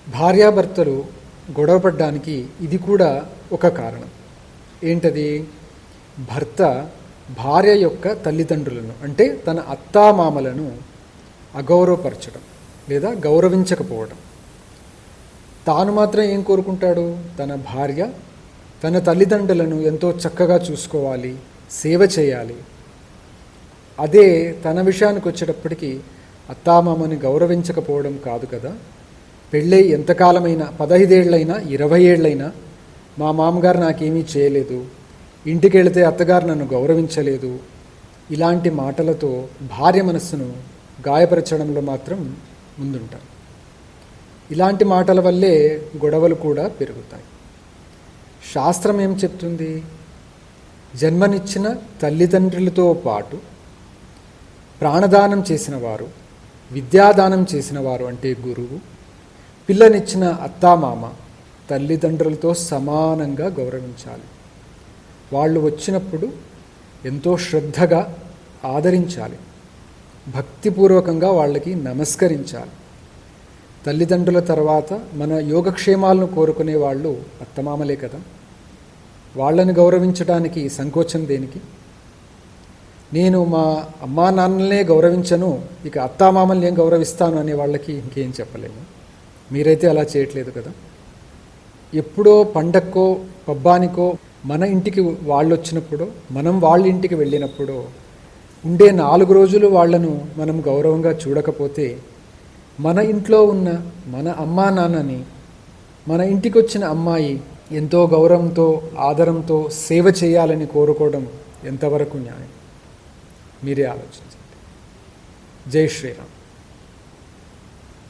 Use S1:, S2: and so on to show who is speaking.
S1: భార్యాభర్తలు గొడవపడడానికి ఇది కూడా ఒక కారణం. ఏంటది? భర్త భార్య యొక్క తల్లిదండ్రులను అంటే తన అత్తామామలను అగౌరవపరచడం లేదా గౌరవించకపోవడం. తాను మాత్రం ఏం కోరుకుంటాడు? తన భార్య తన తల్లిదండ్రులను ఎంతో చక్కగా చూసుకోవాలి, సేవ చేయాలి. అదే తన విషయానికి వచ్చేటప్పటికి అత్తామామని గౌరవించకపోవడం కాదు కదా. పెళ్ళై ఎంతకాలమైనా 15 ఏళ్ళైనా 20 ఏళ్ళైనా మా మామగారు నాకేమీ చేయలేదు, ఇంటికి వెళితే అత్తగారు నన్ను గౌరవించలేదు, ఇలాంటి మాటలతో భార్య మనస్సును గాయపరచడంలో మాత్రం ముందుంటారు. ఇలాంటి మాటల వల్లే గొడవలు కూడా పెరుగుతాయి. శాస్త్రం ఏం చెప్తుంది? జన్మనిచ్చిన తల్లిదండ్రులతో పాటు ప్రాణదానం చేసిన వారు, విద్యాదానం చేసిన వారు అంటే గురువు, పిల్లనిచ్చిన అత్తామామ తల్లిదండ్రులతో సమానంగా గౌరవించాలి. వాళ్ళు వచ్చినప్పుడు ఎంతో శ్రద్ధగా ఆదరించాలి, భక్తిపూర్వకంగా వాళ్ళకి నమస్కరించాలి. తల్లిదండ్రుల తర్వాత మన యోగక్షేమాలను కోరుకునే వాళ్ళు అత్తమామలే కదా. వాళ్ళని గౌరవించడానికి సంకోచం దేనికి? నేను మా అమ్మా నాన్నలనే గౌరవించను, ఇక అత్తామామల్ని ఏం గౌరవిస్తాను అనే వాళ్ళకి ఇంకేం చెప్పలేము. మీరైతే అలా చేయట్లేదు కదా. ఎప్పుడో పండక్కో పబ్బానికో మన ఇంటికి వాళ్ళు వచ్చినప్పుడో మనం వాళ్ళ ఇంటికి వెళ్ళినప్పుడో ఉండే 4 రోజులు వాళ్లను మనం గౌరవంగా చూడకపోతే మన ఇంట్లో ఉన్న మన అమ్మా నాన్నని మన ఇంటికి వచ్చిన అమ్మాయి ఎంతో గౌరవంతో ఆదరంతో సేవ చేయాలని కోరుకోవడం ఎంతవరకు న్యాయం? మీరే ఆలోచించండి. జై శ్రీరామ్.